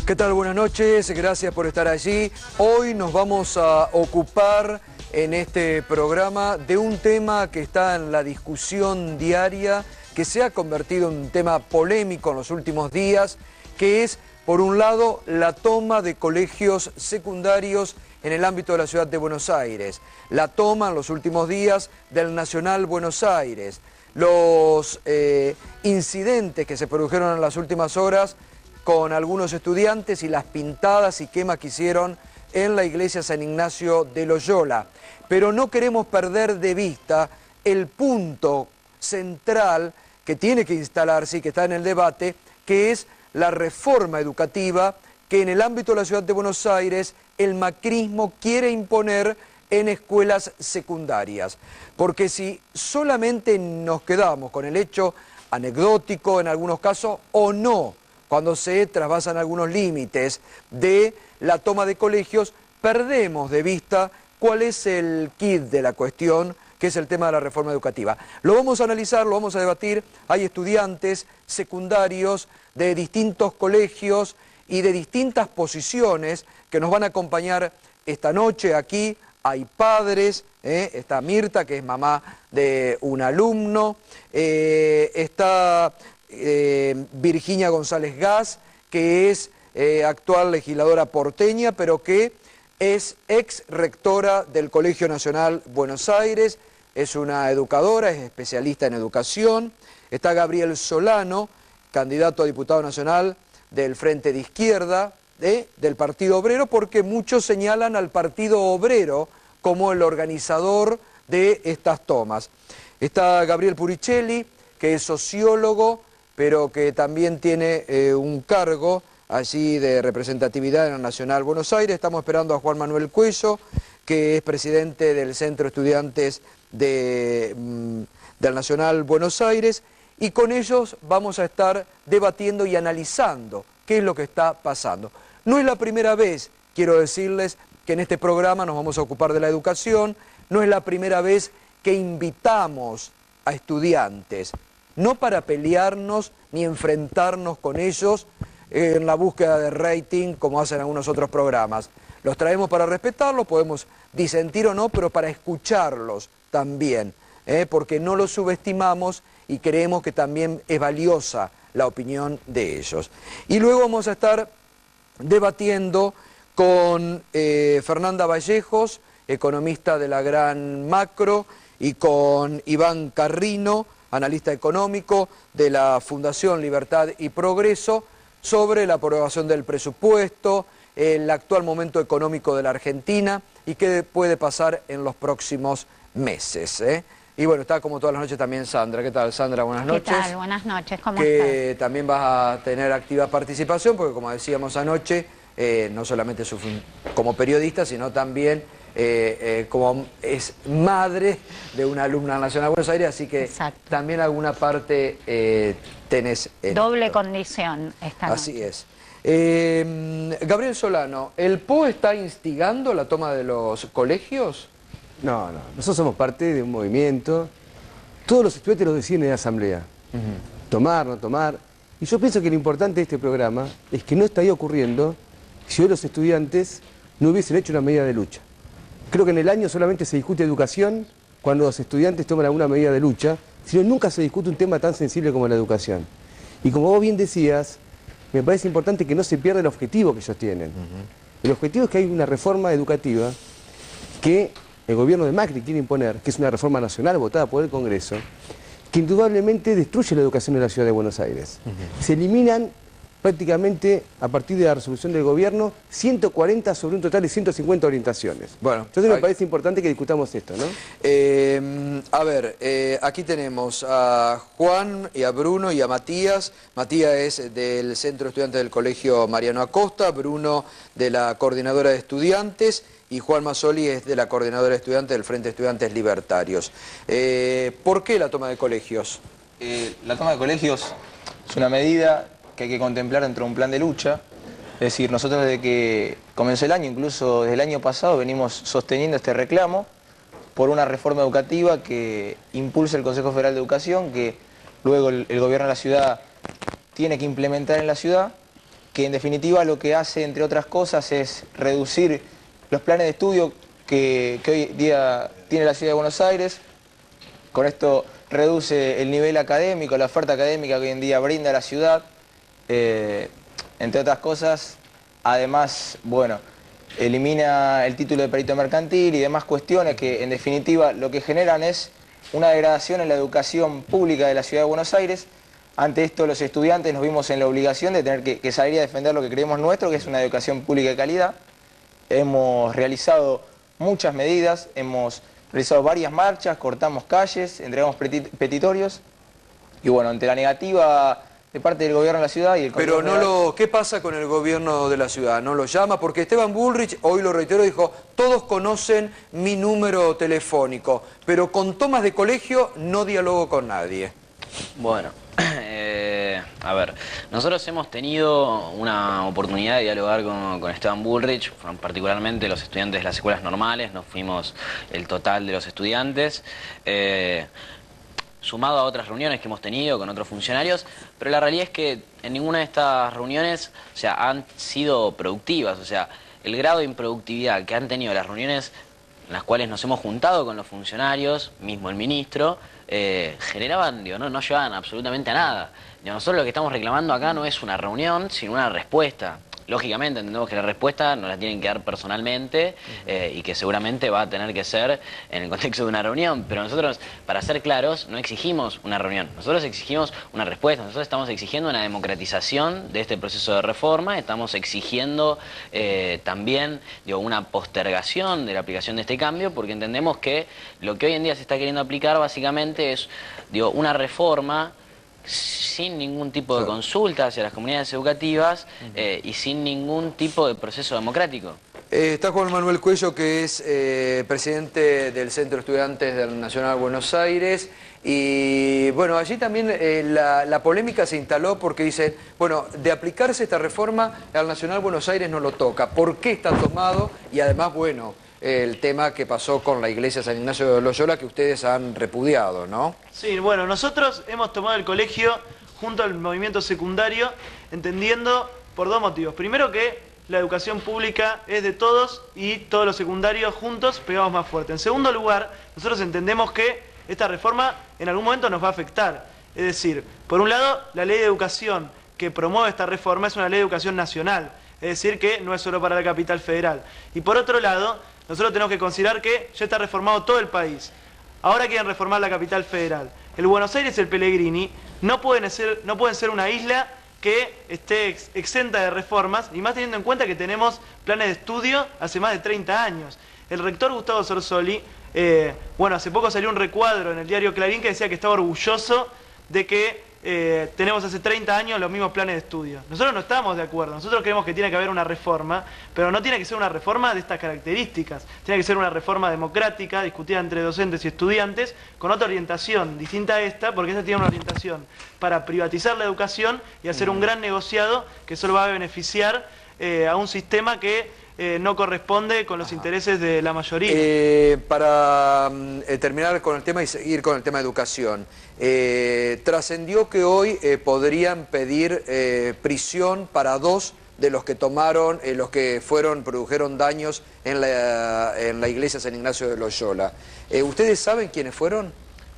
¿Qué tal? Buenas noches, gracias por estar allí. Hoy nos vamos a ocupar en este programa de un tema que está en la discusión diaria, que se ha convertido en un tema polémico en los últimos días, que es, por un lado, la toma de colegios secundarios en el ámbito de la ciudad de Buenos Aires, la toma en los últimos días del Nacional Buenos Aires, los incidentes que se produjeron en las últimas horas con algunos estudiantes y las pintadas y quemas que hicieron en la iglesia San Ignacio de Loyola. Pero no queremos perder de vista el punto central que tiene que instalarse y que está en el debate, que es la reforma educativa que en el ámbito de la ciudad de Buenos Aires el macrismo quiere imponer en escuelas secundarias. Porque si solamente nos quedamos con el hecho anecdótico en algunos casos o no, cuando se trasvasan algunos límites de la toma de colegios, perdemos de vista cuál es el quid de la cuestión, que es el tema de la reforma educativa. Lo vamos a analizar, lo vamos a debatir. Hay estudiantes secundarios de distintos colegios y de distintas posiciones que nos van a acompañar esta noche aquí. Hay padres, está Mirta, que es mamá de un alumno, está Virginia González Gas, que es actual legisladora porteña, pero que es ex rectora del Colegio Nacional Buenos Aires, es una educadora, es especialista en educación. Está Gabriel Solano, candidato a diputado nacional del Frente de Izquierda, del Partido Obrero, porque muchos señalan al Partido Obrero como el organizador de estas tomas. Está Gabriel Puricelli, que es sociólogo, pero que también tiene un cargo allí de representatividad en el Nacional Buenos Aires. Estamos esperando a Juan Manuel Cuello, que es presidente del Centro de Estudiantes del Nacional Buenos Aires, y con ellos vamos a estar debatiendo y analizando qué es lo que está pasando. No es la primera vez, quiero decirles, que en este programa nos vamos a ocupar de la educación, no es la primera vez que invitamos a estudiantes, no para pelearnos ni enfrentarnos con ellos en la búsqueda de rating como hacen algunos otros programas. Los traemos para respetarlos, podemos disentir o no, pero para escucharlos también, porque no los subestimamos y creemos que también es valiosa la opinión de ellos. Y luego vamos a estar debatiendo con Fernanda Vallejos, economista de la Gran Macro, y con Iván Carrino, analista económico de la Fundación Libertad y Progreso, sobre la aprobación del presupuesto, el actual momento económico de la Argentina y qué puede pasar en los próximos meses. Y bueno, está como todas las noches también Sandra. ¿Qué tal, Sandra? Buenas noches. ¿Qué tal? Buenas noches, ¿cómo estás? Que también vas a tener activa participación, porque como decíamos anoche, no solamente como periodista, sino también como es madre de una alumna nacional de Buenos Aires, así que exacto, también alguna parte tenés doble condición esta noche. Así es. Gabriel Solano, ¿el PO está instigando la toma de los colegios? No, nosotros somos parte de un movimiento, todos los estudiantes lo deciden en la asamblea, tomar, no tomar, y yo pienso que lo importante de este programa es que no estaría ocurriendo si hoy los estudiantes no hubiesen hecho una medida de lucha. Creo que en el año solamente se discute educación cuando los estudiantes toman alguna medida de lucha, sino nunca se discute un tema tan sensible como la educación. Y como vos bien decías, me parece importante que no se pierda el objetivo que ellos tienen. El objetivo es que hay una reforma educativa que el gobierno de Macri quiere imponer, que es una reforma nacional votada por el Congreso, que indudablemente destruye la educación en la ciudad de Buenos Aires. Se eliminan prácticamente, a partir de la resolución del gobierno, 140 sobre un total de 150 orientaciones. Bueno, entonces me parece importante que discutamos esto, ¿no? A ver, aquí tenemos a Juan y a Bruno y a Matías. Matías es del Centro de Estudiantes del Colegio Mariano Acosta, Bruno de la Coordinadora de Estudiantes y Juan Mazzoli es de la Coordinadora de Estudiantes del Frente de Estudiantes Libertarios. ¿Por qué la toma de colegios? La toma de colegios es una medida que hay que contemplar dentro de un plan de lucha. Es decir, nosotros desde que comenzó el año, incluso desde el año pasado, venimos sosteniendo este reclamo por una reforma educativa que impulsa el Consejo Federal de Educación, que luego el gobierno de la ciudad tiene que implementar en la ciudad, que en definitiva lo que hace, entre otras cosas, es reducir los planes de estudio que hoy día tiene la ciudad de Buenos Aires. Con esto reduce el nivel académico, la oferta académica que hoy en día brinda la ciudad. Entre otras cosas, además, bueno, elimina el título de perito mercantil y demás cuestiones que en definitiva lo que generan es una degradación en la educación pública de la ciudad de Buenos Aires. Ante esto los estudiantes nos vimos en la obligación de tener que salir a defender lo que creemos nuestro, que es una educación pública de calidad. Hemos realizado muchas medidas, hemos realizado varias marchas, cortamos calles, entregamos petitorios y bueno, ante la negativa de parte del gobierno de la ciudad y el Pero ¿qué pasa con el gobierno de la ciudad? ¿No lo llama? Porque Esteban Bullrich, hoy lo reiteró, dijo, todos conocen mi número telefónico, pero con tomas de colegio no dialogo con nadie. Bueno, a ver, nosotros hemos tenido una oportunidad de dialogar con Esteban Bullrich, particularmente los estudiantes de las escuelas normales, nos fuimos el total de los estudiantes, sumado a otras reuniones que hemos tenido con otros funcionarios, pero la realidad es que en ninguna de estas reuniones, o sea, han sido productivas, o sea, el grado de improductividad que han tenido las reuniones en las cuales nos hemos juntado con los funcionarios, mismo el ministro, generaban, digo, no llevaban absolutamente a nada. Digo, nosotros lo que estamos reclamando acá no es una reunión, sino una respuesta. Lógicamente entendemos que la respuesta nos la tienen que dar personalmente y que seguramente va a tener que ser en el contexto de una reunión, pero nosotros, para ser claros, no exigimos una reunión, nosotros exigimos una respuesta, nosotros estamos exigiendo una democratización de este proceso de reforma, estamos exigiendo también, digo, una postergación de la aplicación de este cambio, porque entendemos que lo que hoy en día se está queriendo aplicar básicamente es, digo, una reforma sin ningún tipo de consulta hacia las comunidades educativas y sin ningún tipo de proceso democrático. Está Juan Manuel Cuello, que es presidente del Centro de Estudiantes del Nacional Buenos Aires, y bueno, allí también la polémica se instaló porque dicen, bueno, de aplicarse esta reforma, al Nacional Buenos Aires no lo toca. ¿Por qué está tomado? Y además, bueno, el tema que pasó con la iglesia San Ignacio de Loyola, que ustedes han repudiado, ¿no? Sí, bueno, nosotros hemos tomado el colegio junto al movimiento secundario, entendiendo por dos motivos. Primero, que la educación pública es de todos y todos los secundarios juntos pegamos más fuerte. En segundo lugar, nosotros entendemos que esta reforma en algún momento nos va a afectar. Es decir, por un lado, la ley de educación que promueve esta reforma es una ley de educación nacional. Es decir, que no es solo para la capital federal. Y por otro lado, nosotros tenemos que considerar que ya está reformado todo el país. Ahora quieren reformar la capital federal. El Buenos Aires y el Pellegrini no pueden ser una isla que esté exenta de reformas, y más teniendo en cuenta que tenemos planes de estudio hace más de 30 años. El rector Gustavo Sorsoli, bueno, hace poco salió un recuadro en el diario Clarín que decía que estaba orgulloso de que tenemos hace 30 años los mismos planes de estudio. Nosotros no estamos de acuerdo, nosotros creemos que tiene que haber una reforma, pero no tiene que ser una reforma de estas características, tiene que ser una reforma democrática, discutida entre docentes y estudiantes, con otra orientación distinta a esta, porque esta tiene una orientación para privatizar la educación y hacer un gran negociado que solo va a beneficiar a un sistema que no corresponde con los intereses de la mayoría. Para terminar con el tema y seguir con el tema de educación, trascendió que hoy podrían pedir prisión para 2 de los que tomaron, los que produjeron daños en la iglesia San Ignacio de Loyola. ¿Ustedes saben quiénes fueron?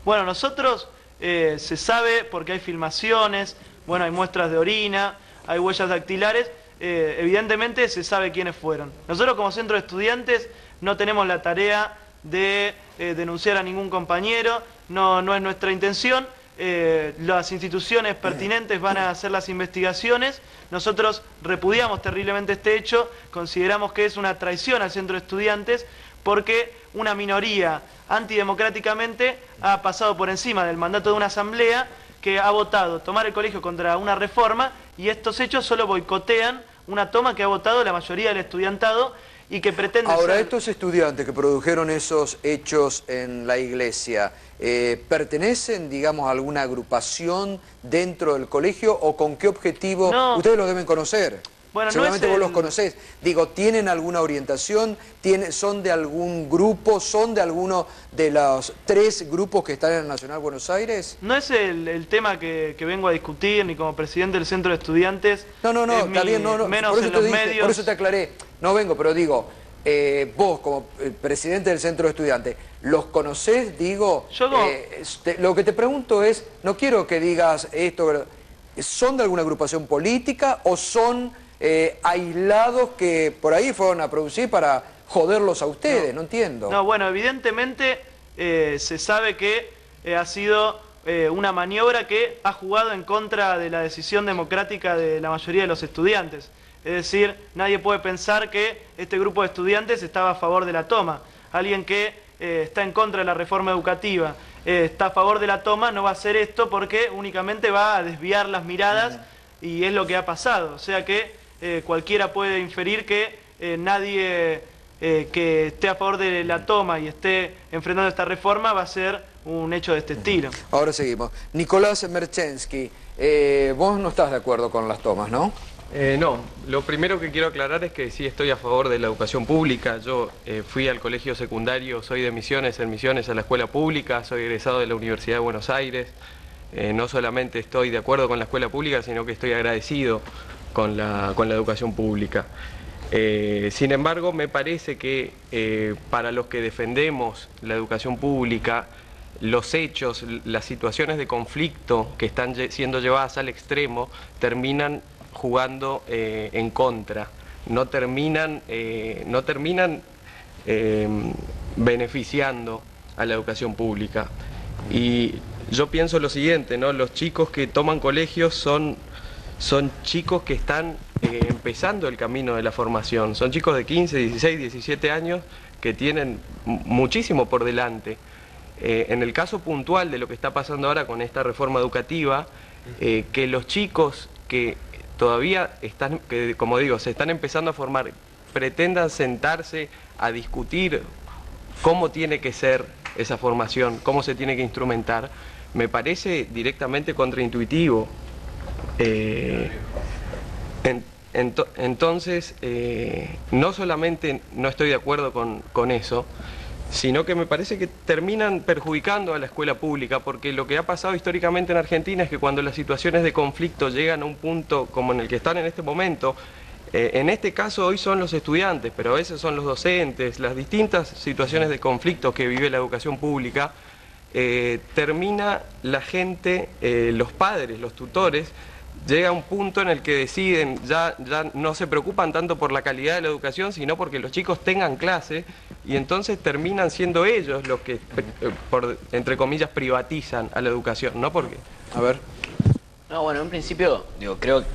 Bueno, nosotros se sabe porque hay filmaciones, bueno, hay muestras de orina, hay huellas dactilares. Evidentemente se sabe quiénes fueron. Nosotros como centro de estudiantes no tenemos la tarea de denunciar a ningún compañero, no es nuestra intención. Las instituciones pertinentes van a hacer las investigaciones. Nosotros repudiamos terriblemente este hecho, consideramos que es una traición al centro de estudiantes porque una minoría antidemocráticamente ha pasado por encima del mandato de una asamblea que ha votado tomar el colegio contra una reforma, y estos hechos solo boicotean una toma que ha votado la mayoría del estudiantado y que pretende Ahora, estos estudiantes que produjeron esos hechos en la iglesia, ¿pertenecen, digamos, a alguna agrupación dentro del colegio o con qué objetivo? No. Ustedes lo deben conocer. Bueno, seguramente no es vos los conocés. Digo, ¿tienen alguna orientación? ¿Son de algún grupo? ¿Son de alguno de los 3 grupos que están en el Nacional Buenos Aires? No es el tema que vengo a discutir, ni como presidente del Centro de Estudiantes. No, está bien, menos por eso en los dije, medios. por eso te aclaré. No vengo, pero digo, vos como presidente del Centro de Estudiantes, ¿los conocés? Digo, lo que te pregunto es, no quiero que digas esto, ¿son de alguna agrupación política o son aislados que por ahí fueron a producir para joderlos a ustedes? No entiendo. No, bueno, evidentemente se sabe que ha sido una maniobra que ha jugado en contra de la decisión democrática de la mayoría de los estudiantes. Es decir, nadie puede pensar que este grupo de estudiantes estaba a favor de la toma. Alguien que está en contra de la reforma educativa, está a favor de la toma, no va a hacer esto porque únicamente va a desviar las miradas y es lo que ha pasado. O sea que cualquiera puede inferir que nadie que esté a favor de la toma y esté enfrentando esta reforma va a ser un hecho de este estilo. Ahora seguimos. Nicolás Merchensky, vos no estás de acuerdo con las tomas, ¿no? No, lo primero que quiero aclarar es que sí estoy a favor de la educación pública. Yo fui al colegio secundario, soy de Misiones, en Misiones a la escuela pública, soy egresado de la Universidad de Buenos Aires. No solamente estoy de acuerdo con la escuela pública, sino que estoy agradecido con la educación pública. Sin embargo, me parece que para los que defendemos la educación pública, los hechos, las situaciones de conflicto que están siendo llevadas al extremo terminan jugando en contra, no terminan beneficiando a la educación pública. Y yo pienso lo siguiente, ¿no? Los chicos que toman colegios son chicos que están empezando el camino de la formación, son chicos de 15, 16, 17 años que tienen muchísimo por delante. En el caso puntual de lo que está pasando ahora con esta reforma educativa, que los chicos que todavía están, que como digo, se están empezando a formar, pretendan sentarse a discutir cómo tiene que ser esa formación, cómo se tiene que instrumentar, me parece directamente contraintuitivo. Entonces, no solamente no estoy de acuerdo con eso, sino que me parece que terminan perjudicando a la escuela pública, porque lo que ha pasado históricamente en Argentina es que cuando las situaciones de conflicto llegan a un punto como en el que están en este momento, en este caso hoy son los estudiantes, pero a veces son los docentes, las distintas situaciones de conflicto que vive la educación pública, termina la gente, los padres, los tutores, llega a un punto en el que deciden, ya no se preocupan tanto por la calidad de la educación, sino porque los chicos tengan clase, y entonces terminan siendo ellos los que, entre comillas, privatizan a la educación, ¿no? Porque... A ver. No, bueno, en principio, digo, creo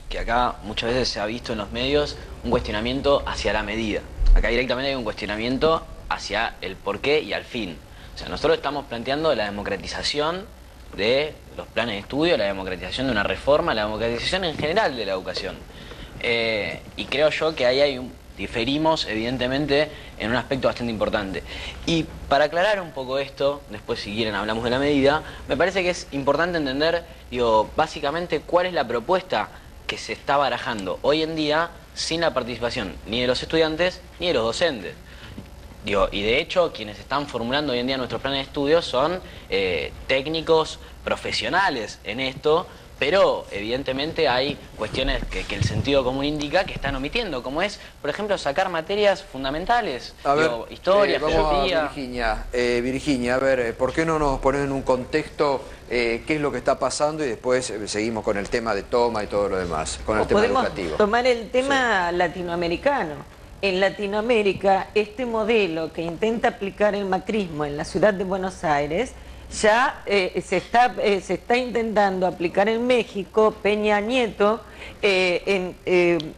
que acá muchas veces se ha visto en los medios un cuestionamiento hacia la medida. Acá directamente hay un cuestionamiento hacia el porqué y al fin. O sea, nosotros estamos planteando la democratización de los planes de estudio, la democratización de una reforma, la democratización en general de la educación. Y creo yo que ahí diferimos evidentemente en un aspecto bastante importante. Y para aclarar un poco esto, después si quieren hablamos de la medida, me parece que es importante entender, digo, básicamente cuál es la propuesta que se está barajando hoy en día sin la participación ni de los estudiantes ni de los docentes. Digo, y de hecho quienes están formulando hoy en día nuestros planes de estudio son técnicos profesionales en esto, pero evidentemente hay cuestiones que el sentido común indica que están omitiendo, como es, por ejemplo, sacar materias fundamentales, digo, historia, filosofía. Virginia, a ver, ¿por qué no nos ponen en un contexto qué es lo que está pasando y después seguimos con el tema de toma y todo lo demás, con el tema educativo? Podemos tomar el tema latinoamericano. En Latinoamérica, este modelo que intenta aplicar el macrismo en la ciudad de Buenos Aires ya se está intentando aplicar en México. Peña Nieto,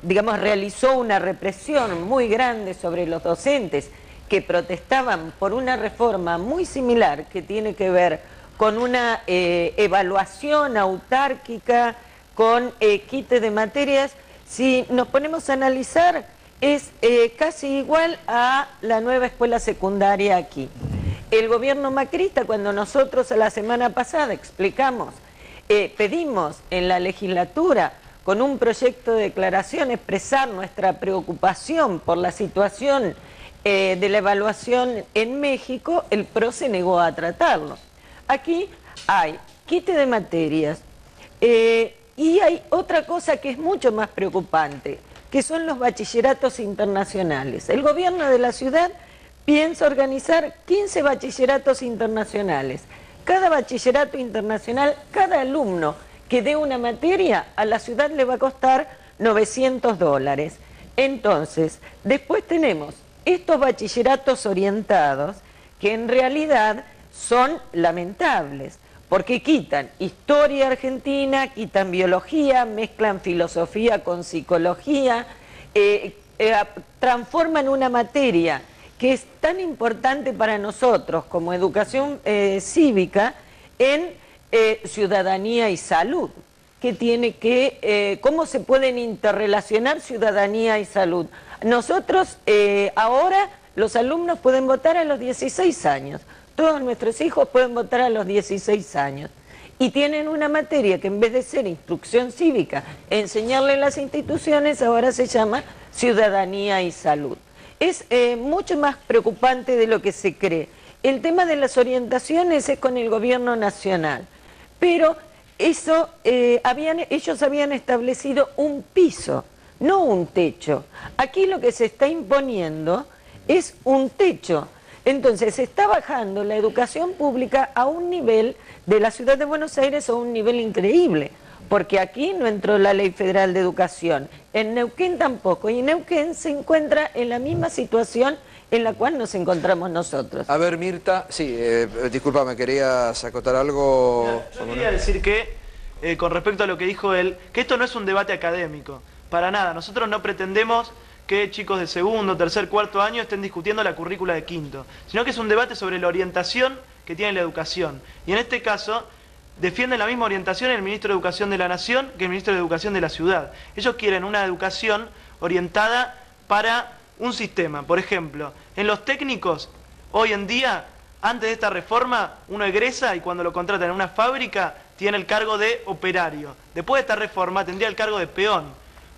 digamos, realizó una represión muy grande sobre los docentes que protestaban por una reforma muy similar que tiene que ver con una evaluación autárquica, con quite de materias. Si nos ponemos a analizar, es casi igual a la nueva escuela secundaria aquí. El gobierno macrista, cuando nosotros la semana pasada explicamos, pedimos en la legislatura con un proyecto de declaración, expresar nuestra preocupación por la situación de la evaluación en México, el PRO se negó a tratarlo. Aquí hay quite de materias y hay otra cosa que es mucho más preocupante, que son los bachilleratos internacionales. El gobierno de la ciudad piensa organizar 15 bachilleratos internacionales. Cada bachillerato internacional, cada alumno que dé una materia, a la ciudad le va a costar $900. Entonces, después tenemos estos bachilleratos orientados, que en realidad son lamentables, porque quitan historia argentina, quitan biología, mezclan filosofía con psicología, transforman una materia que es tan importante para nosotros como educación cívica en ciudadanía y salud, que tiene que, cómo se pueden interrelacionar ciudadanía y salud. Nosotros ahora los alumnos pueden votar a los 16 años, todos nuestros hijos pueden votar a los 16 años y tienen una materia que en vez de ser instrucción cívica, enseñarle en las instituciones, ahora se llama ciudadanía y salud. Es mucho más preocupante de lo que se cree. El tema de las orientaciones es con el gobierno nacional, pero eso, ellos habían establecido un piso, no un techo. Aquí lo que se está imponiendo es un techo. Entonces se está bajando la educación pública a un nivel de la ciudad de Buenos Aires, a un nivel increíble, porque aquí no entró la Ley Federal de Educación, en Neuquén tampoco, y Neuquén se encuentra en la misma situación en la cual nos encontramos nosotros. A ver, Mirta, sí, discúlpame, ¿querías acotar algo? Yo quería decir que, con respecto a lo que dijo él, que esto no es un debate académico, para nada. Nosotros no pretendemos que chicos de segundo, tercer, cuarto año estén discutiendo la currícula de quinto, sino que es un debate sobre la orientación que tiene la educación. Y en este caso, defienden la misma orientación el ministro de Educación de la Nación que el ministro de Educación de la ciudad. Ellos quieren una educación orientada para un sistema. Por ejemplo, en los técnicos, hoy en día, antes de esta reforma, uno egresa y cuando lo contratan en una fábrica, tiene el cargo de operario. Después de esta reforma, tendría el cargo de peón,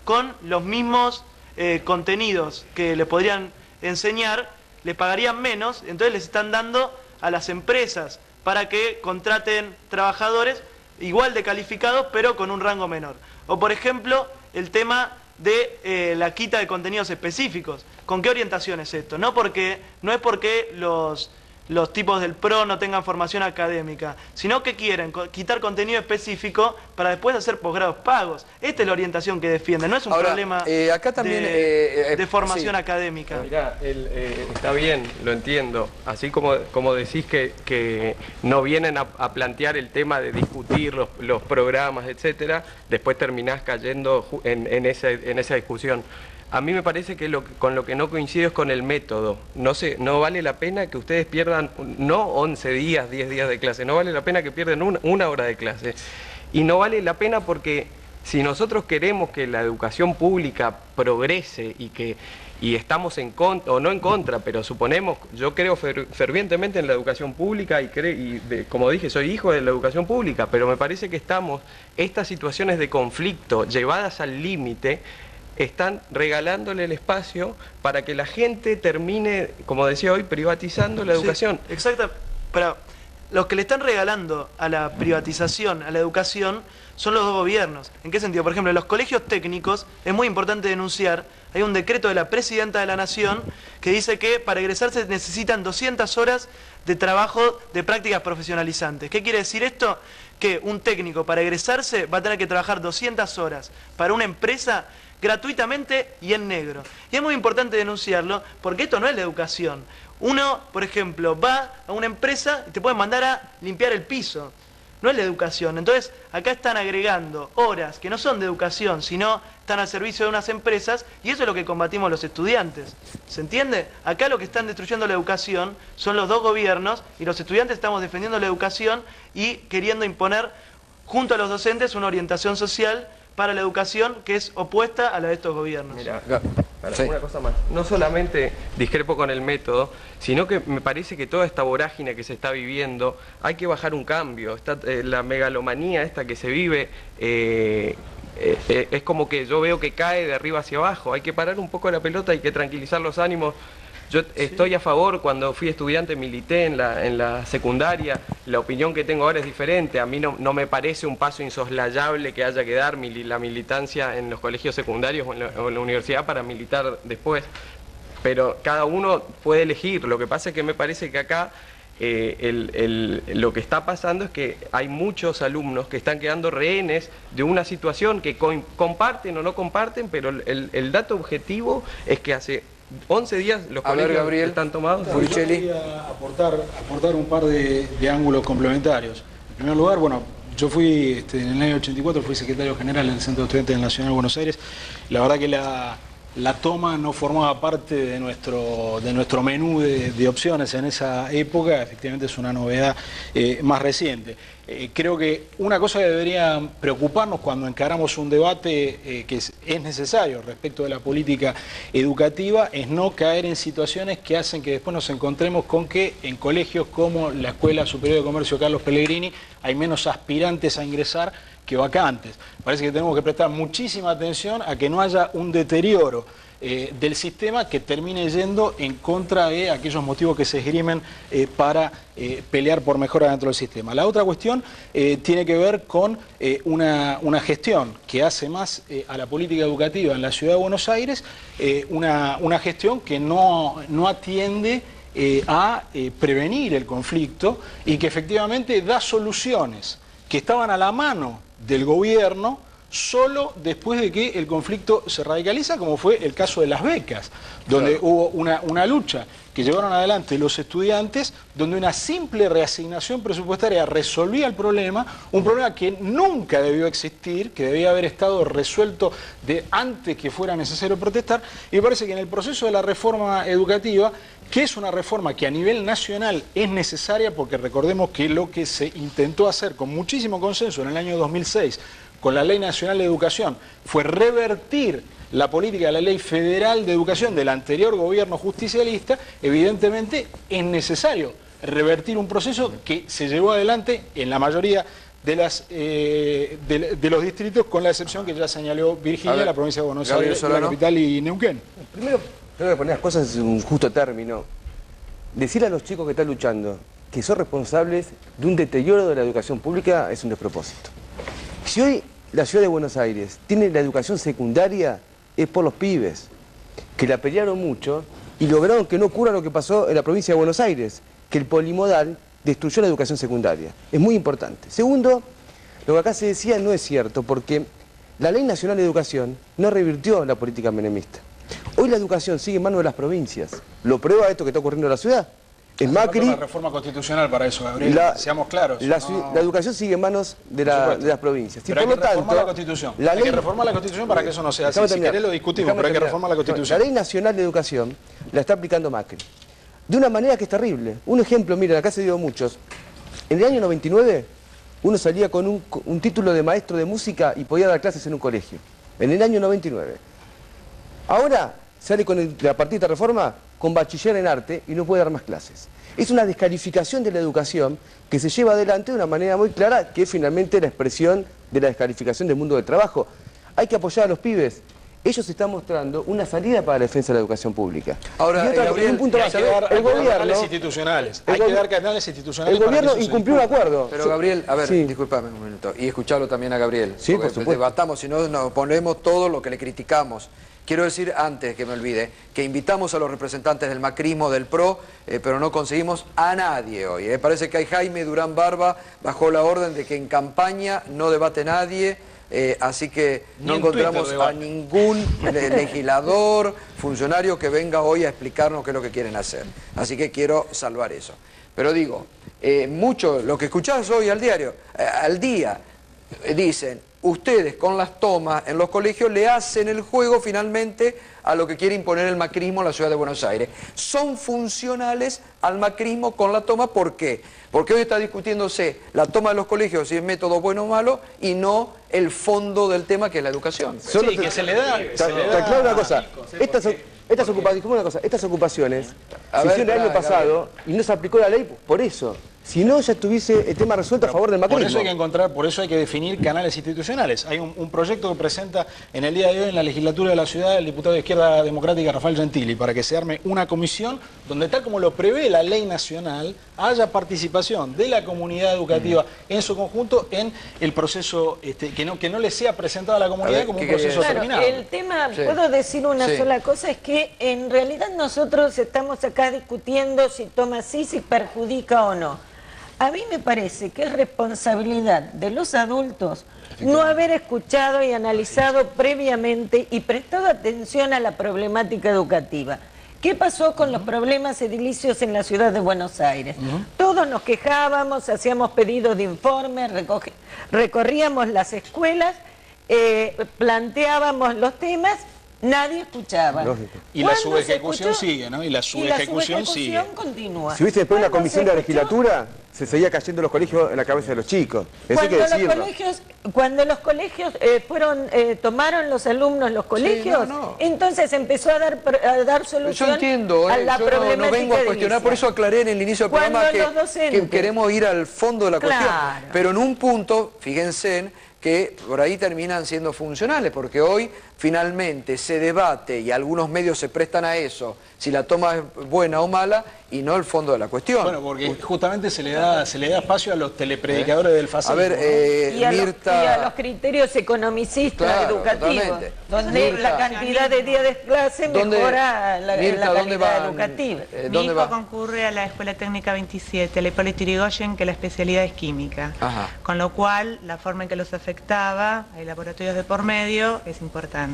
con los mismos contenidos que le podrían enseñar, le pagarían menos, entonces les están dando a las empresas para que contraten trabajadores igual de calificados, pero con un rango menor. O por ejemplo, el tema de la quita de contenidos específicos. ¿Con qué orientación es esto? No es porque los tipos del PRO no tengan formación académica, sino que quieren quitar contenido específico para después hacer posgrados pagos. Esta es la orientación que defienden, no es un problema acá también, de formación sí. académica. Mirá, está bien, lo entiendo. Así como decís que no vienen a plantear el tema de discutir los programas, etcétera, después terminás cayendo en esa discusión. A mí me parece que con lo que no coincido es con el método. No vale la pena que ustedes pierdan, no 11 días, 10 días de clase, no vale la pena que pierdan una hora de clase. Y no vale la pena porque si nosotros queremos que la educación pública progrese y estamos en contra, o no en contra, pero suponemos, yo creo fervientemente en la educación pública como dije, soy hijo de la educación pública, pero me parece que estas situaciones de conflicto llevadas al límite, están regalándole el espacio para que la gente termine, como decía hoy, privatizando la educación. Sí, exacto, pero los que le están regalando a la privatización, a la educación, son los dos gobiernos. ¿En qué sentido? Por ejemplo, en los colegios técnicos es muy importante denunciar, hay un decreto de la Presidenta de la Nación que dice que para egresarse necesitan 200 horas de trabajo de prácticas profesionalizantes. ¿Qué quiere decir esto? Que un técnico para egresarse va a tener que trabajar 200 horas para una empresa gratuitamente y en negro. Y es muy importante denunciarlo porque esto no es la educación. Uno, por ejemplo, va a una empresa y te pueden mandar a limpiar el piso. No es la educación. Entonces, acá están agregando horas que no son de educación, sino están al servicio de unas empresas y eso es lo que combatimos los estudiantes. ¿Se entiende? Acá lo que están destruyendo la educación son los dos gobiernos y los estudiantes estamos defendiendo la educación y queriendo imponer junto a los docentes una orientación social para la educación que es opuesta a la de estos gobiernos. Mirá, Sí. Una cosa más. No solamente discrepo con el método, sino que me parece que toda esta vorágine que se está viviendo, hay que bajar un cambio. La megalomanía esta que se vive, es como que yo veo que cae de arriba hacia abajo. Hay que parar un poco la pelota, hay que tranquilizar los ánimos. Yo estoy a favor, cuando fui estudiante milité en la secundaria, la opinión que tengo ahora es diferente. A mí no me parece un paso insoslayable que haya que dar la militancia en los colegios secundarios o en la universidad para militar después. Pero cada uno puede elegir. Lo que pasa es que me parece que acá lo que está pasando es que hay muchos alumnos que están quedando rehenes de una situación que comparten o no comparten, pero el dato objetivo es que hace 11 días los colegios Gabriel, están tomados. Yo quería aportar un par de ángulos complementarios. En primer lugar, bueno, yo fui, en el año 84, fui secretario general del Centro de Estudiantes del Nacional de Buenos Aires. La verdad que la toma no formaba parte de nuestro menú de opciones en esa época. Efectivamente es una novedad más reciente. Creo que una cosa que debería preocuparnos cuando encaramos un debate que es necesario respecto de la política educativa es no caer en situaciones que hacen que después nos encontremos con que en colegios como la Escuela Superior de Comercio Carlos Pellegrini hay menos aspirantes a ingresar que vacantes. Parece que tenemos que prestar muchísima atención a que no haya un deterioro del sistema que termine yendo en contra de aquellos motivos que se esgrimen para pelear por mejora dentro del sistema. La otra cuestión tiene que ver con una gestión que hace más a la política educativa en la Ciudad de Buenos Aires, una gestión que no atiende a prevenir el conflicto y que efectivamente da soluciones que estaban a la mano del gobierno solo después de que el conflicto se radicaliza, como fue el caso de las becas, donde hubo una lucha que llevaron adelante los estudiantes, donde una simple reasignación presupuestaria resolvía el problema, un problema que nunca debió existir, que debía haber estado resuelto antes que fuera necesario protestar, y me parece que en el proceso de la reforma educativa, que es una reforma que a nivel nacional es necesaria, porque recordemos que lo que se intentó hacer con muchísimo consenso en el año 2006, con la Ley Nacional de Educación, fue revertir la política de la Ley Federal de Educación del anterior gobierno justicialista. Evidentemente es necesario revertir un proceso que se llevó adelante en la mayoría de los distritos, con la excepción que ya señaló Virginia, la provincia de Buenos Aires, la capital y Neuquén. Primero, tengo que poner las cosas en un justo término. Decirle a los chicos que están luchando que son responsables de un deterioro de la educación pública es un despropósito. Si hoy la Ciudad de Buenos Aires tiene la educación secundaria, es por los pibes, que la pelearon mucho y lograron que no ocurra lo que pasó en la provincia de Buenos Aires, que el polimodal destruyó la educación secundaria. Es muy importante. Segundo, lo que acá se decía no es cierto, porque la Ley Nacional de Educación no revirtió la política menemista. Hoy la educación sigue en manos de las provincias. ¿Lo prueba esto que está ocurriendo en la ciudad? En Macri, una reforma constitucional para eso, Gabriel, seamos claros. La educación sigue en manos de las provincias. Pero hay que reformar la Constitución. Hay que reformar la Constitución para que eso no sea así. Si querés lo discutimos, pero hay que reformar la Constitución. La Ley Nacional de Educación la está aplicando Macri. De una manera que es terrible. Un ejemplo, miren, acá se dio muchos. En el año 99, uno salía con un título de maestro de música y podía dar clases en un colegio. En el año 99. Ahora sale a partir de esta reforma con bachiller en arte y no puede dar más clases. Es una descalificación de la educación que se lleva adelante de una manera muy clara, que es finalmente la expresión de la descalificación del mundo del trabajo. Hay que apoyar a los pibes. Ellos están mostrando una salida para la defensa de la educación pública. Ahora, un punto más. El gobierno institucionales. Hay que dar canales institucionales. El gobierno incumplió un acuerdo. Pero Gabriel, a ver, discúlpame un minuto, y escucharlo también a Gabriel. Sí, por supuesto. Debatamos, si no nos ponemos todo lo que le criticamos. Quiero decir, antes que me olvide, que invitamos a los representantes del macrismo, del PRO, pero no conseguimos a nadie hoy. Parece que hay Jaime Durán Barba bajo la orden de que en campaña no debate nadie, así que no encontramos a ningún legislador, funcionario que venga hoy a explicarnos qué es lo que quieren hacer. Así que quiero salvar eso. Pero digo, mucho, lo que escuchás hoy al diario, al día, dicen, ustedes con las tomas en los colegios le hacen el juego finalmente a lo que quiere imponer el macrismo en la ciudad de Buenos Aires. Son funcionales al macrismo con la toma, ¿por qué? Porque hoy está discutiéndose la toma de los colegios, si es método bueno o malo, y no el fondo del tema que es la educación. Solo que se le da... Claro, una cosa, estas ocupaciones se hicieron el año pasado y no se aplicó la ley por eso. Si no, ya estuviese el tema resuelto a favor del macrismo. Por eso hay que definir canales institucionales. Hay un proyecto que presenta en el día de hoy en la legislatura de la ciudad el diputado de Izquierda Democrática Rafael Gentili, para que se arme una comisión donde, tal como lo prevé la ley nacional, haya participación de la comunidad educativa en su conjunto en el proceso, que no le sea presentado a la comunidad como un proceso terminado. El tema, puedo decir una sola cosa, es que en realidad nosotros estamos acá discutiendo si toma sí, si perjudica o no. A mí me parece que es responsabilidad de los adultos no haber escuchado y analizado previamente y prestado atención a la problemática educativa. ¿Qué pasó con los problemas edilicios en la ciudad de Buenos Aires? Todos nos quejábamos, hacíamos pedidos de informes, recorríamos las escuelas, planteábamos los temas. Nadie escuchaba. Y la subejecución sigue, ¿no? Y la subejecución sigue. Continúa. Si hubiese después una comisión de la legislatura, se seguía cayendo los colegios en la cabeza de los chicos. Eso hay que decirlo. Cuando los colegios tomaron los alumnos los colegios, entonces empezó a dar solución. Yo entiendo, a la problemática. No vengo a cuestionar, por eso aclaré en el inicio del programa que queremos ir al fondo de la cuestión. Pero en un punto, fíjense, que por ahí terminan siendo funcionales, porque hoy finalmente se debate y algunos medios se prestan a eso, si la toma es buena o mala, y no el fondo de la cuestión. Bueno, porque justamente se le da espacio a los telepredicadores del fascismo. A ver, y a los criterios economicistas educativos, donde la cantidad de días de clase mejora la calidad educativa. Mi hijo concurre a la Escuela Técnica 27, la Hipólito Yrigoyen, que la especialidad es química. Con lo cual, la forma en que los afectaba, hay laboratorios de por medio, es importante.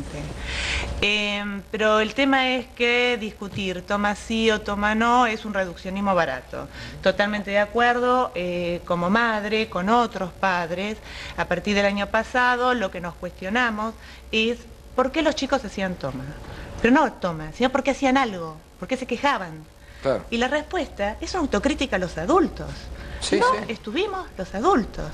Pero el tema es que discutir toma sí o toma no es un reduccionismo barato. Totalmente de acuerdo, como madre, con otros padres, a partir del año pasado lo que nos cuestionamos es por qué los chicos hacían toma. Pero no toma, sino porque hacían algo, porque se quejaban. Claro. Y la respuesta es una autocrítica a los adultos. Estuvimos los adultos.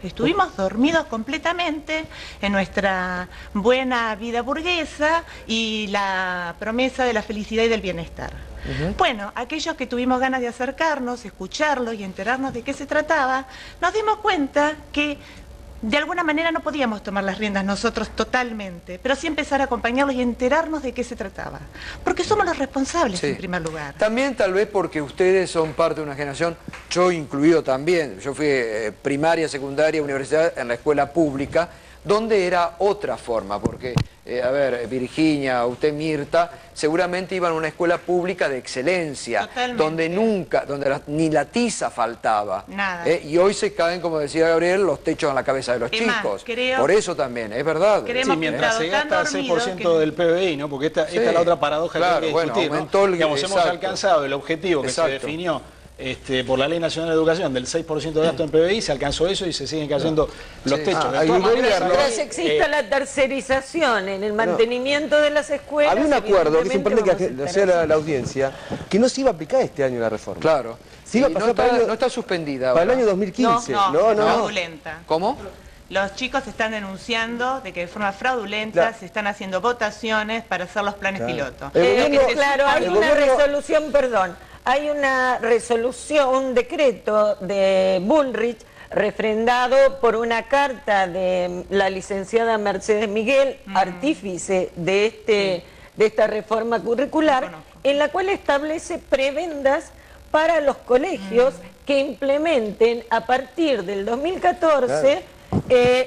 Estuvimos dormidos completamente en nuestra buena vida burguesa y la promesa de la felicidad y del bienestar. Bueno, aquellos que tuvimos ganas de acercarnos, escucharlos y enterarnos de qué se trataba, nos dimos cuenta que de alguna manera no podíamos tomar las riendas nosotros totalmente, pero sí empezar a acompañarlos y enterarnos de qué se trataba. Porque somos los responsables en primer lugar. También tal vez porque ustedes son parte de una generación, yo incluido también, yo fui primaria, secundaria, universidad en la escuela pública, donde era otra forma, porque, a ver, Virginia, usted Mirta, seguramente iban a una escuela pública de excelencia, donde ni la tiza faltaba. Nada. Y hoy se caen, como decía Gabriel, los techos en la cabeza de los chicos. Por eso también, es verdad. Mientras se gasta el 6% del PBI, ¿no? Porque esta es la otra paradoja que hay que discutir, ¿no? Digamos, hemos alcanzado el objetivo que se definió por la Ley Nacional de Educación del 6% de gasto en PBI, se alcanzó eso y se siguen cayendo los techos. Mientras exista la tercerización en el mantenimiento de las escuelas... Había un acuerdo, que es importante que sea la audiencia, que no se iba a aplicar este año la reforma. Claro. Se iba a pasar no está suspendida. Para el año 2015. No, fraudulenta. ¿Cómo? Los chicos están denunciando de que de forma fraudulenta se están haciendo votaciones para hacer los planes piloto. Hay una resolución, hay una resolución, un decreto de Bullrich refrendado por una carta de la licenciada Mercedes Miguel, artífice de esta reforma curricular, en la cual establece prebendas para los colegios que implementen a partir del 2014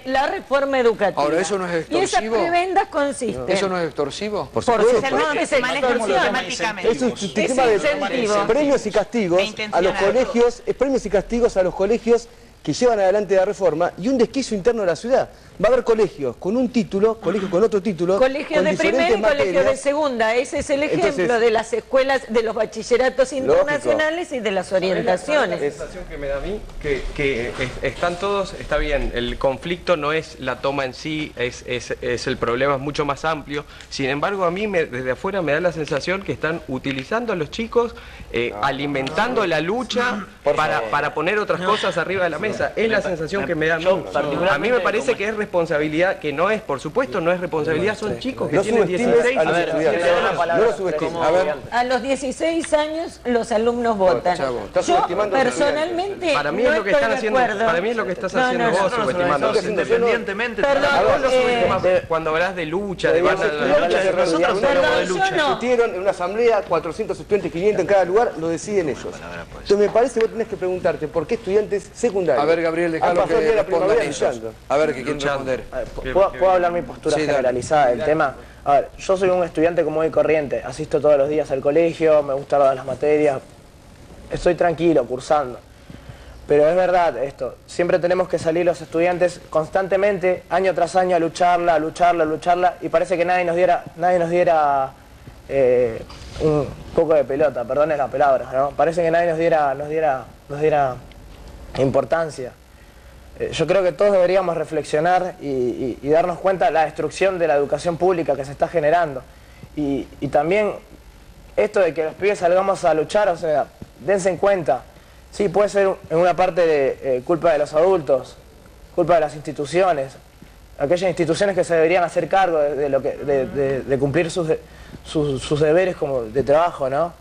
la reforma educativa. Ahora, ¿eso no es extorsivo? Y esas prebendas consisten... ¿Eso no es extorsivo? Por supuesto. Es el modo que se maneja sistemáticamente. Es un sistema de premios y castigos a los colegios, premios y castigos a los colegios que llevan adelante la reforma y un desquicio interno de la ciudad. Va a haber colegios con un título, colegios con otro título, colegio de primera y colegio de segunda. Ese es el ejemplo. Entonces, de las escuelas, de los bachilleratos internacionales y de las orientaciones. La sensación que me da a mí, que están todos, está bien, el conflicto no es la toma en sí, es el problema, es mucho más amplio. Sin embargo, a mí desde afuera me da la sensación que están utilizando a los chicos, alimentando la lucha para poner otras cosas arriba de la mesa. Es la sensación que me da a mí. A mí me parece que es responsabilidad, que no es, por supuesto, no es responsabilidad, son chicos que tienen 16 años. A los 16 años los alumnos votan. Yo personalmente para mí es lo que están haciendo, para mí es lo que estás haciendo vos, subestimando. Independientemente. Cuando hablas de lucha, de discutieron en una asamblea 400 estudiantes, 500 en cada lugar, lo deciden ellos. Entonces me parece que vos tenés que preguntarte por qué estudiantes secundarios. A ver, Gabriel, dejalo que respondan ellos. A ver, ¿qué quieren responder? ¿Puedo hablar mi postura generalizada del tema? A ver, yo soy un estudiante común y corriente, asisto todos los días al colegio, me gustan todas las materias, estoy tranquilo, cursando. Pero es verdad esto, siempre tenemos que salir los estudiantes constantemente, año tras año, a lucharla, y parece que nadie nos diera un poco de pelota, perdonen la palabra, ¿no? Parece que nadie nos diera importancia. Yo creo que todos deberíamos reflexionar y darnos cuenta de la destrucción de la educación pública que se está generando. Y también esto de que los pibes salgamos a luchar, o sea, dense en cuenta. Sí, puede ser en una parte de culpa de los adultos, culpa de las instituciones, aquellas instituciones que se deberían hacer cargo de cumplir sus deberes como de trabajo, ¿no?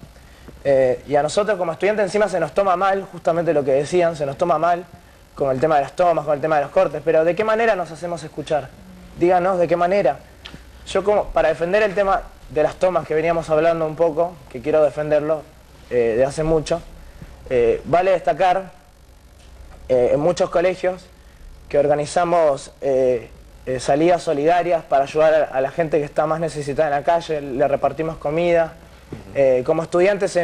Y a nosotros como estudiantes encima se nos toma mal, justamente lo que decían, se nos toma mal, con el tema de las tomas, con el tema de los cortes, pero ¿de qué manera nos hacemos escuchar? Díganos, ¿de qué manera? Yo como, para defender el tema de las tomas que veníamos hablando un poco, que quiero defenderlo de hace mucho, vale destacar en muchos colegios que organizamos salidas solidarias para ayudar a la gente que está más necesitada en la calle, le repartimos comida. Como estudiantes,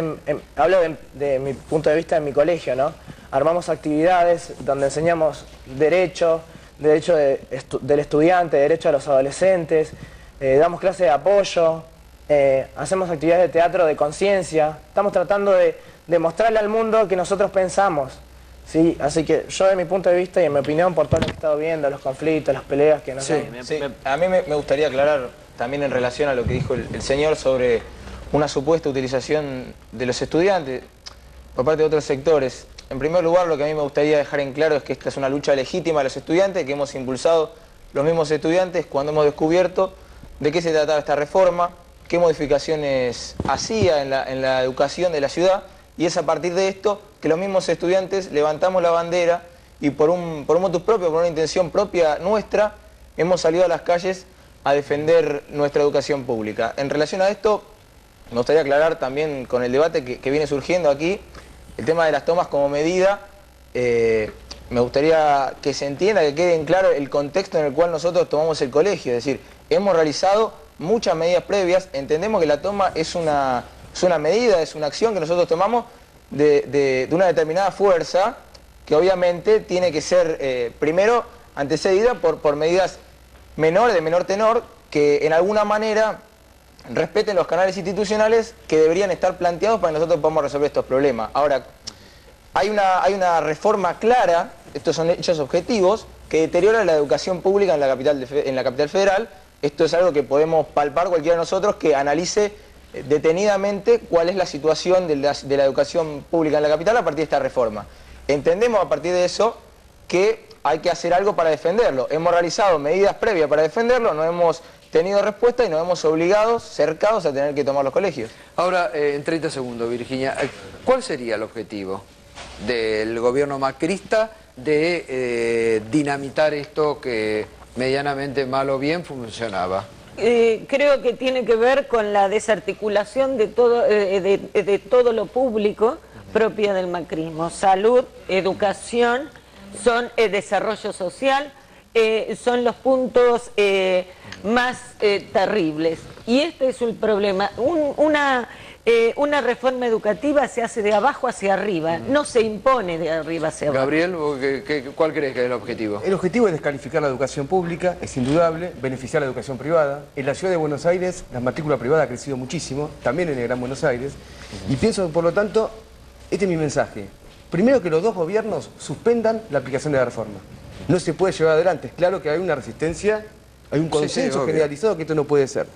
hablo de mi punto de vista en mi colegio, ¿no? Armamos actividades donde enseñamos derecho del estudiante, derecho a los adolescentes, damos clases de apoyo, hacemos actividades de teatro de conciencia, estamos tratando de mostrarle al mundo que nosotros pensamos, ¿sí? Así que yo de mi punto de vista y en mi opinión, por todo lo que he estado viendo, los conflictos, las peleas que no sé. A mí me gustaría aclarar también en relación a lo que dijo el señor sobre una supuesta utilización de los estudiantes por parte de otros sectores. En primer lugar, lo que a mí me gustaría dejar en claro es que esta es una lucha legítima de los estudiantes, que hemos impulsado los mismos estudiantes cuando hemos descubierto de qué se trataba esta reforma, qué modificaciones hacía en la educación de la ciudad, y es a partir de esto que los mismos estudiantes levantamos la bandera y por un motus propio, por una intención propia nuestra, hemos salido a las calles a defender nuestra educación pública. En relación a esto, me gustaría aclarar también con el debate que viene surgiendo aquí, el tema de las tomas como medida. Me gustaría que se entienda, que quede en claro el contexto en el cual nosotros tomamos el colegio. Es decir, hemos realizado muchas medidas previas, entendemos que la toma es una medida, es una acción que nosotros tomamos de una determinada fuerza, que obviamente tiene que ser primero antecedida por medidas de menor tenor, que en alguna manera respeten los canales institucionales que deberían estar planteados para que nosotros podamos resolver estos problemas. Ahora, hay una reforma clara, estos son hechos objetivos, que deteriora la educación pública en la capital federal. Esto es algo que podemos palpar cualquiera de nosotros que analice detenidamente cuál es la situación de la educación pública en la capital a partir de esta reforma. Entendemos a partir de eso que hay que hacer algo para defenderlo. Hemos realizado medidas previas para defenderlo, no hemos tenido respuesta y nos hemos cercados a tener que tomar los colegios. Ahora, en 30 segundos, Virginia, ¿cuál sería el objetivo del gobierno macrista de dinamitar esto que medianamente mal o bien funcionaba? Creo que tiene que ver con la desarticulación de todo lo público propia del macrismo. Salud, educación, son desarrollo social, son los puntos más terribles. Y este es un problema. una reforma educativa se hace de abajo hacia arriba, no se impone de arriba hacia abajo. Gabriel, ¿cuál crees que es el objetivo? El objetivo es descalificar la educación pública, es indudable, beneficiar la educación privada. En la ciudad de Buenos Aires la matrícula privada ha crecido muchísimo, también en el Gran Buenos Aires, y pienso, por lo tanto, este es mi mensaje. Primero, que los dos gobiernos suspendan la aplicación de la reforma. No se puede llevar adelante, es claro que hay una resistencia, hay un consenso generalizado que esto no puede ser.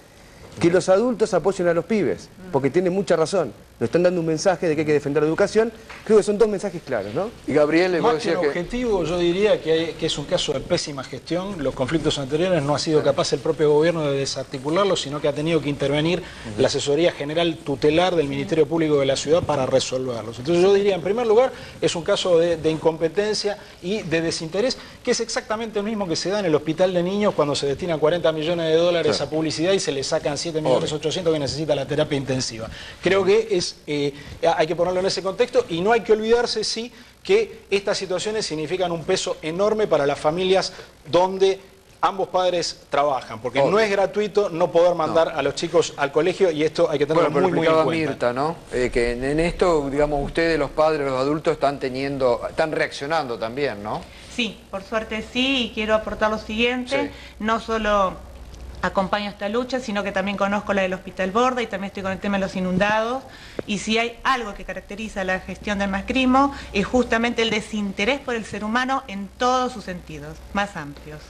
Que los adultos apoyen a los pibes, porque tienen mucha razón. Nos están dando un mensaje de que hay que defender la educación. Creo que son dos mensajes claros, ¿no? Y Gabriel, más que un objetivo, yo diría que es un caso de pésima gestión. Los conflictos anteriores no ha sido capaz el propio gobierno de desarticularlos, sino que ha tenido que intervenir la asesoría general tutelar del Ministerio Público de la Ciudad para resolverlos. Entonces yo diría, en primer lugar, es un caso de incompetencia y de desinterés, que es exactamente lo mismo que se da en el hospital de niños cuando se destina 40 millones de dólares a publicidad y se le sacan 7.800.000 que necesita la terapia intensiva. Creo que hay que ponerlo en ese contexto y no hay que olvidarse, sí, que estas situaciones significan un peso enorme para las familias donde ambos padres trabajan, porque no es gratuito no poder mandar a los chicos al colegio y esto hay que tenerlo muy en cuenta. Mirta, ¿no? Que en esto, digamos, ustedes, los padres, los adultos, están reaccionando también, ¿no? Sí, por suerte sí, y quiero aportar lo siguiente, no solo acompaño esta lucha, sino que también conozco la del Hospital Borda y también estoy con el tema de los inundados. Y si hay algo que caracteriza la gestión del macrismo, es justamente el desinterés por el ser humano en todos sus sentidos, más amplios.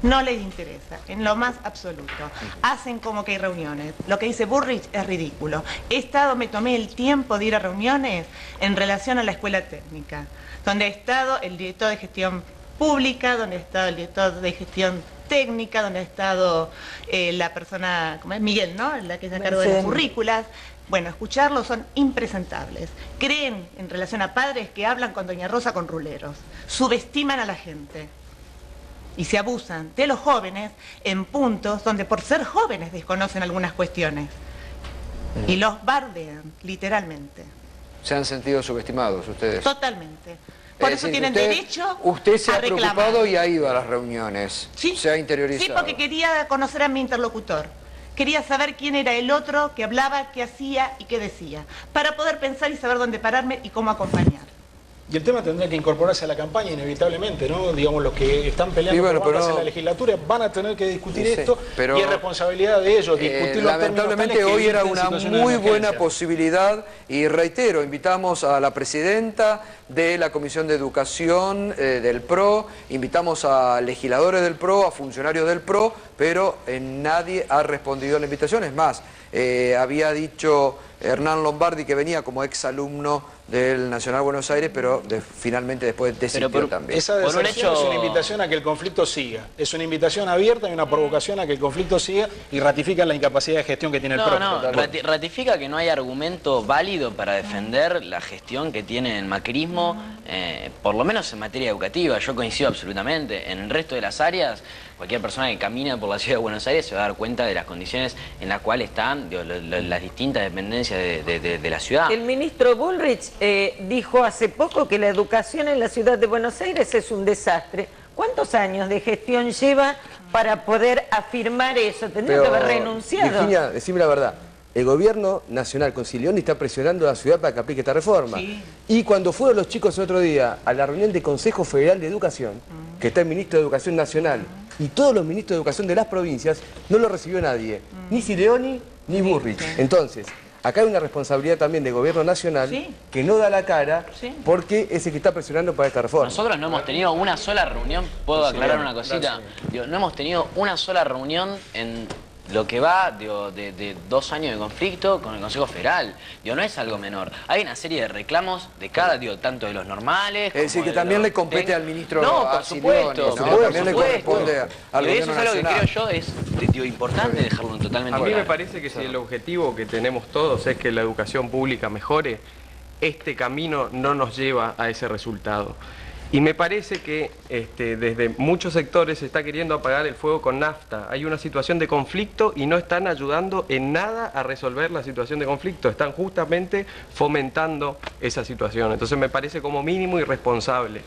No les interesa, en lo más absoluto. Hacen como que hay reuniones. Lo que dice Bullrich es ridículo. Me tomé el tiempo de ir a reuniones en relación a la escuela técnica, donde ha estado el director de gestión pública, donde ha estado el director de gestión técnica, donde ha estado la persona, como es Miguel, ¿no? La que se encargó de las currículas. Bueno, escucharlos son impresentables. Creen, en relación a padres, que hablan con Doña Rosa con ruleros. Subestiman a la gente. Y se abusan de los jóvenes en puntos donde por ser jóvenes desconocen algunas cuestiones. Y los bardean, literalmente. ¿Se han sentido subestimados ustedes? Totalmente. Por eso tienen derecho a reclamar. Usted se ha preocupado y ha ido a las reuniones. Sí. Se ha interiorizado. Sí, porque quería conocer a mi interlocutor. Quería saber quién era el otro que hablaba, qué hacía y qué decía. Para poder pensar y saber dónde pararme y cómo acompañar. Y el tema tendrá que incorporarse a la campaña inevitablemente, ¿no? Digamos, los que están peleando por bancas en la legislatura van a tener que discutir esto y es responsabilidad de ellos discutirlo. Lamentablemente hoy era una muy buena posibilidad y reitero, invitamos a la presidenta de la Comisión de Educación del PRO, invitamos a legisladores del PRO, a funcionarios del PRO, pero nadie ha respondido a la invitación. Es más, había dicho Hernán Lombardi que venía como exalumno del Nacional Buenos Aires, pero finalmente después desistió también. Esa deserción es una invitación a que el conflicto siga. Es una invitación abierta y una provocación a que el conflicto siga y ratifica la incapacidad de gestión que tiene el PRO. Ratifica que no hay argumento válido para defender la gestión que tiene el macrismo, por lo menos en materia educativa. Yo coincido absolutamente. En el resto de las áreas, cualquier persona que camina por la ciudad de Buenos Aires se va a dar cuenta de las condiciones en las cuales están las distintas dependencias de la ciudad. El ministro Bullrich dijo hace poco que la educación en la ciudad de Buenos Aires es un desastre. ¿Cuántos años de gestión lleva para poder afirmar eso? Tendría que haber renunciado. Virginia, decime la verdad. El gobierno nacional con Silioni está presionando a la ciudad para que aplique esta reforma. Sí. Y cuando fueron los chicos el otro día a la reunión del Consejo Federal de Educación, que está el ministro de Educación Nacional, y todos los ministros de Educación de las provincias, no lo recibió nadie, ni Silioni ni Bullrich. Entonces, acá hay una responsabilidad también del gobierno nacional que no da la cara porque es el que está presionando para esta reforma. Nosotros no hemos tenido una sola reunión, ¿puedo aclarar una cosita? Digo, no hemos tenido una sola reunión en lo que va de 2 años de conflicto con el Consejo Federal. Digo, no es algo menor. Hay una serie de reclamos de cada, tanto de los normales... Es decir, que también le compete al ministro... No, por supuesto. También le corresponde al gobierno eso es algo que creo yo es importante dejarlo totalmente claro. A mí me parece que si el objetivo que tenemos todos es que la educación pública mejore, este camino no nos lleva a ese resultado. Y me parece que desde muchos sectores se está queriendo apagar el fuego con nafta. Hay una situación de conflicto y no están ayudando en nada a resolver la situación de conflicto. Están justamente fomentando esa situación. Entonces me parece como mínimo irresponsable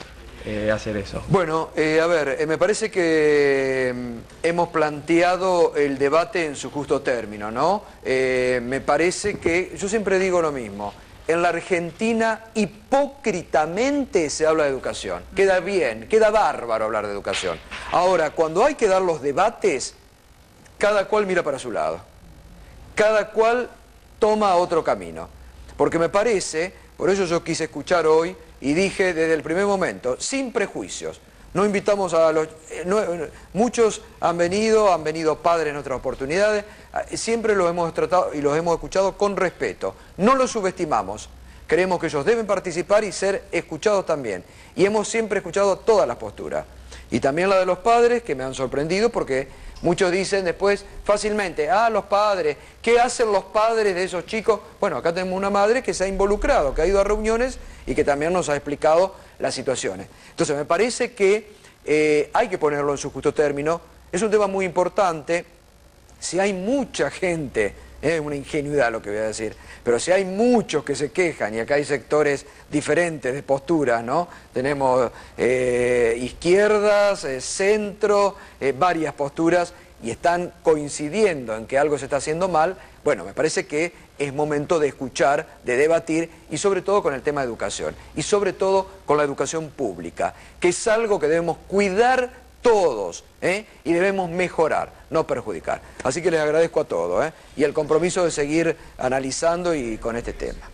hacer eso. Bueno, a ver, me parece que hemos planteado el debate en su justo término, ¿no? Me parece que, yo siempre digo lo mismo, en la Argentina hipócritamente se habla de educación. Queda bien, queda bárbaro hablar de educación. Ahora, cuando hay que dar los debates, cada cual mira para su lado. Cada cual toma otro camino. Porque me parece, por eso yo quise escuchar hoy y dije desde el primer momento, sin prejuicios, no invitamos a los... muchos han venido padres en otras oportunidades, siempre los hemos tratado y los hemos escuchado con respeto. No los subestimamos, creemos que ellos deben participar y ser escuchados también. Y hemos siempre escuchado todas las posturas. Y también la de los padres, que me han sorprendido porque muchos dicen después fácilmente, los padres, ¿qué hacen los padres de esos chicos? Bueno, acá tenemos una madre que se ha involucrado, que ha ido a reuniones y que también nos ha explicado las situaciones. Entonces me parece que hay que ponerlo en su justo término, es un tema muy importante. Si hay mucha gente, es una ingenuidad lo que voy a decir, pero si hay muchos que se quejan, y acá hay sectores diferentes de posturas, ¿no? Tenemos izquierdas, centro, varias posturas, y están coincidiendo en que algo se está haciendo mal. Bueno, me parece que es momento de escuchar, de debatir, y sobre todo con el tema de educación, y sobre todo con la educación pública, que es algo que debemos cuidar todos, y debemos mejorar, no perjudicar. Así que les agradezco a todos, y el compromiso de seguir analizando y con este tema.